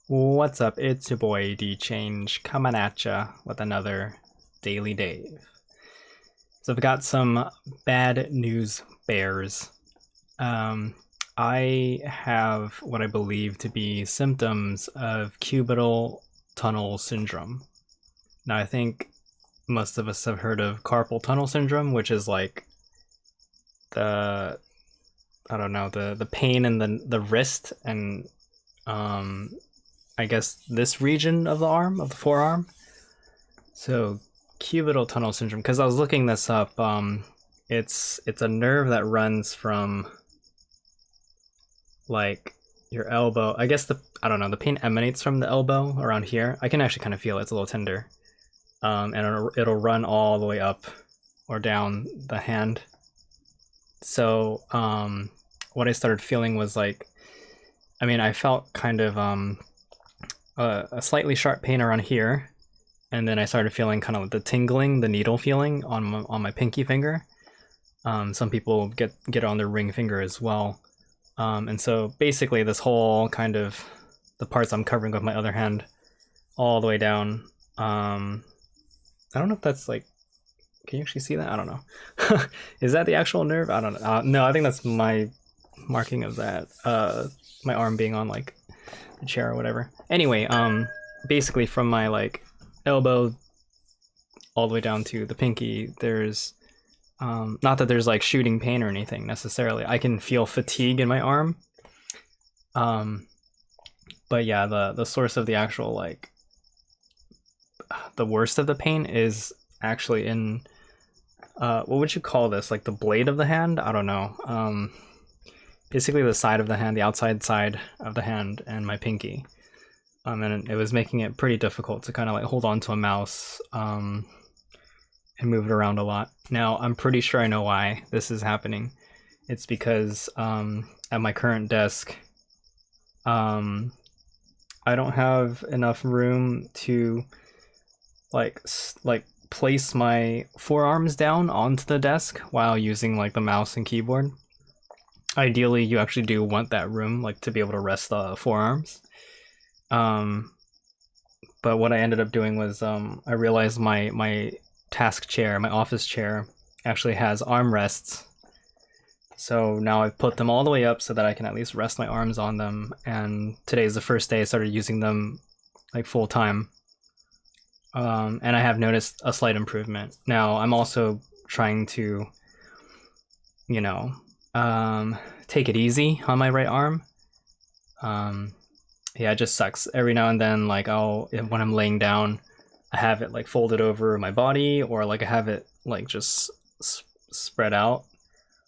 What's up? It's your boy D Change coming at ya with another Daily Dave. So I've got some bad news bears. Um, I have what I believe to be symptoms of cubital tunnel syndrome. Now I think most of us have heard of carpal tunnel syndrome, which is like the I don't know the pain in the wrist and um I guess this region of the arm, of the forearm. So cubital tunnel syndrome, because I was looking this up, it's a nerve that runs from like your elbow. I guess I don't know, the pain emanates from the elbow around here. I can actually kind of feel it, it's a little tender. And it'll run all the way up or down the hand. So what I started feeling was like, I felt kind of a slightly sharp pain around here, and then I started feeling kind of the tingling, the needle feeling on my pinky finger. Some people get it on their ring finger as well. And so basically this whole kind of the parts I'm covering with my other hand all the way down. I don't know if that's like, can you actually see that? I don't know. Is that the actual nerve? I don't know. No, I think that's my marking of that. My arm being on like the chair or whatever. Anyway, basically from my like elbow all the way down to the pinky, there's not that there's like shooting pain or anything necessarily. I can feel fatigue in my arm. But yeah, the source of the actual like the worst of the pain is actually in what would you call this? Like the blade of the hand? I don't know. Basically the side of the hand, the outside side of the hand, and my pinky. And it was making it pretty difficult to kind of like hold on to a mouse and move it around a lot. Now, I'm pretty sure I know why this is happening. It's because at my current desk, I don't have enough room to like place my forearms down onto the desk while using like the mouse and keyboard. Ideally, you actually do want that room like to be able to rest the forearms. But what I ended up doing was I realized my task chair, my office chair, actually has armrests. So now I've put them all the way up so that I can at least rest my arms on them. And today's the first day I started using them like full time. And I have noticed a slight improvement. Now I'm also trying to, you know, take it easy on my right arm. Yeah, it just sucks. Every now and then, like when I'm laying down, I have it like folded over my body, or like I have it like just spread out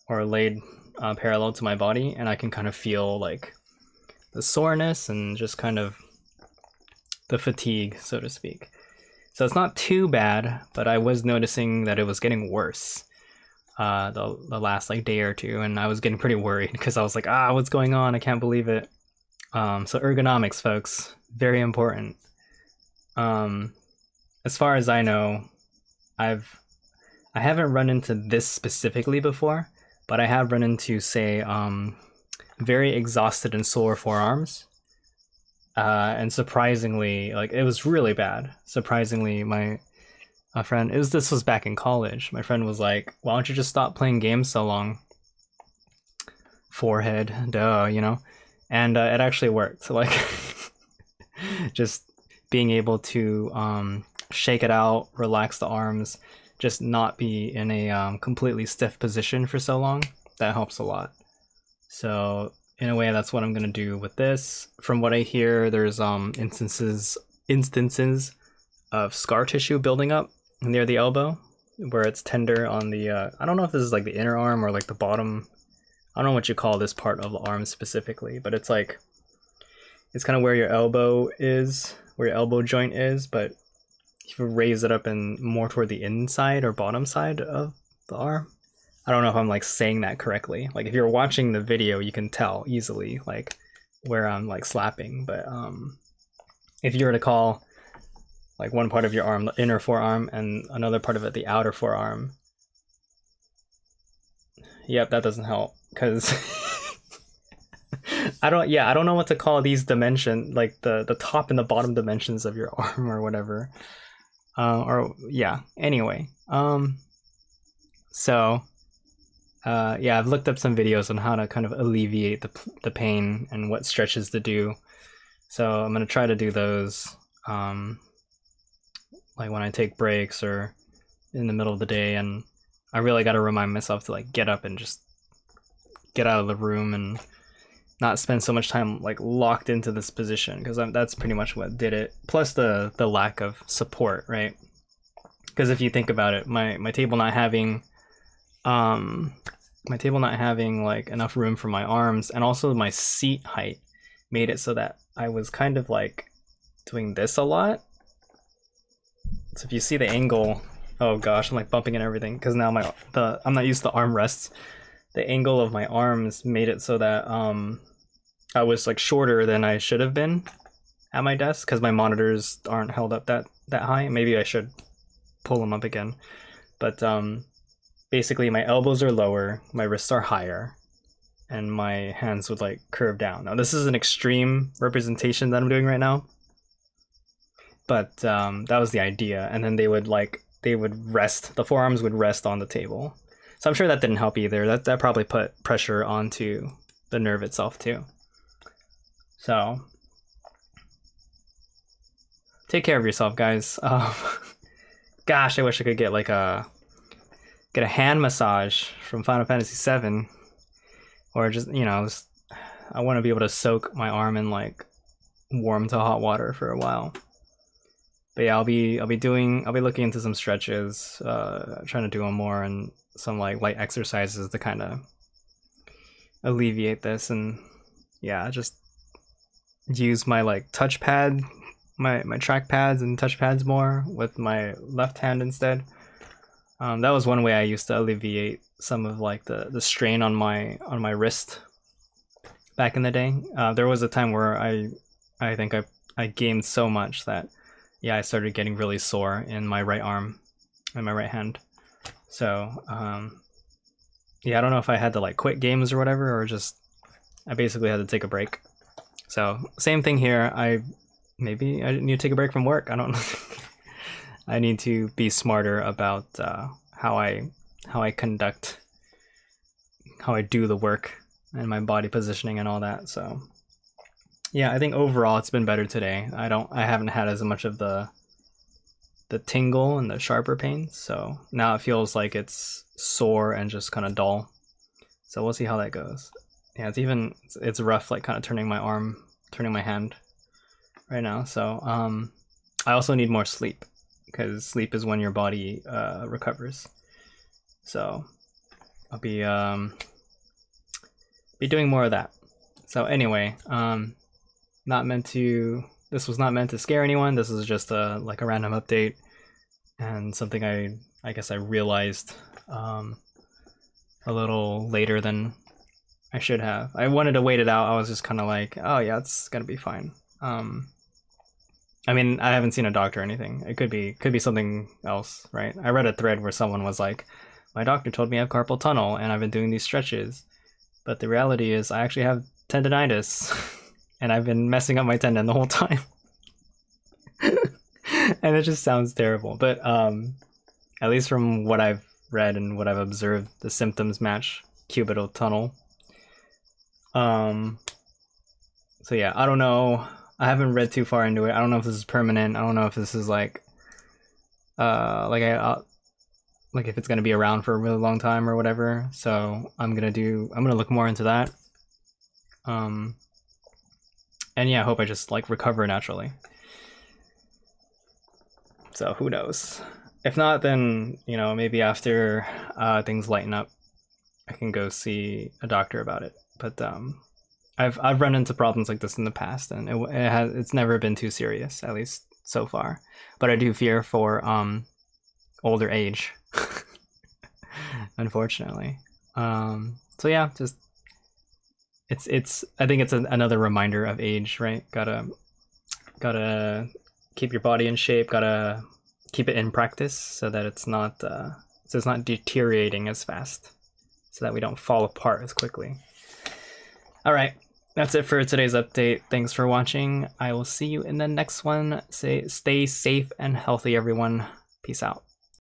or laid parallel to my body, and I can kind of feel like the soreness and just kind of the fatigue, so to speak. So it's not too bad, but I was noticing that it was getting worse the last like day or two, and I was getting pretty worried because I was like, what's going on? I can't believe it. So ergonomics, folks, very important. As far as I know, I haven't run into this specifically before, but I have run into, say, very exhausted and sore forearms. And surprisingly, like it was really bad. Surprisingly, my friend, this was back in college. My friend was like, "Why don't you just stop playing games so long?" Forehead, duh, you know. And it actually worked. Like, just being able to shake it out, relax the arms, just not be in a completely stiff position for so long. That helps a lot. So in a way, that's what I'm gonna do with this. From what I hear, there's instances of scar tissue building up near the elbow, where it's tender on the I don't know if this is like the inner arm or like the bottom. I don't know what you call this part of the arm specifically, but it's like it's kind of where your elbow is, where your elbow joint is, but if you raise it up and more toward the inside or bottom side of the arm. I don't know if I'm like saying that correctly. Like if you're watching the video, you can tell easily like where I'm like slapping. But if you were to call like one part of your arm the inner forearm and another part of it the outer forearm, yep, that doesn't help because I don't know what to call these dimension, like the top and the bottom dimensions of your arm or whatever. Or yeah. Anyway, so yeah, I've looked up some videos on how to kind of alleviate the pain and what stretches to do. So I'm gonna try to do those, like when I take breaks or in the middle of the day, and I really got to remind myself to like get up and just get out of the room and not spend so much time like locked into this position, because that's pretty much what did it. Plus the lack of support, right? Because if you think about it, my table not having like enough room for my arms, and also my seat height made it so that I was kind of like doing this a lot. So if you see the angle, oh gosh, I'm like bumping and everything because now I'm not used to armrests. The angle of my arms made it so that I was like shorter than I should have been at my desk, because my monitors aren't held up that high. Maybe I should pull them up again. But basically my elbows are lower, my wrists are higher, and my hands would like curve down. Now this is an extreme representation that I'm doing right now, but that was the idea. And then they would rest, the forearms would rest on the table. So I'm sure that didn't help either. That probably put pressure onto the nerve itself too. So take care of yourself, guys. Gosh, I wish I could get like a hand massage from Final Fantasy VII, or just, you know, I want to be able to soak my arm in like warm to hot water for a while. But yeah, I'll be looking into some stretches, trying to do them more, and some like light exercises to kind of alleviate this. And yeah, just use my like touchpad, my trackpads and touchpads more with my left hand instead. That was one way I used to alleviate some of like the strain on my wrist back in the day. There was a time where I think I gained so much that yeah, I started getting really sore in my right arm and my right hand. So yeah, I don't know if I had to like quit games or whatever, or just I basically had to take a break. So same thing here. Maybe I need to take a break from work. I don't know. I need to be smarter about how I conduct, how I do the work, and my body positioning and all that. So yeah, I think overall it's been better today. I haven't had as much of the tingle and the sharper pain. So now it feels like it's sore and just kind of dull. So we'll see how that goes. Yeah, it's rough, like kind of turning my hand right now. So I also need more sleep, because sleep is when your body recovers. So I'll be doing more of that. So anyway, this was not meant to scare anyone. This is just a random update, and something I guess I realized a little later than I should have. I wanted to wait it out. I was just kind of like, oh yeah, it's gonna be fine. I mean, I haven't seen a doctor or anything. It could be something else, right? I read a thread where someone was like, my doctor told me I have carpal tunnel and I've been doing these stretches, but the reality is I actually have tendonitis and I've been messing up my tendon the whole time. And it just sounds terrible. But at least from what I've read and what I've observed, the symptoms match cubital tunnel. So yeah, I don't know. I haven't read too far into it. I don't know if this is permanent. I don't know if this is like if it's gonna be around for a really long time or whatever. So I'm gonna look more into that. And yeah, I hope I just like recover naturally. So who knows? If not, then you know, maybe after things lighten up, I can go see a doctor about it. But I've run into problems like this in the past, and it's never been too serious, at least so far. But I do fear for older age, unfortunately. So yeah, just it's I think it's another reminder of age, right? Gotta keep your body in shape. Gotta keep it in practice so that it's not deteriorating as fast, so that we don't fall apart as quickly. All right. that's it for today's update. Thanks for watching. I will see you in the next one. Stay safe and healthy, everyone. Peace out.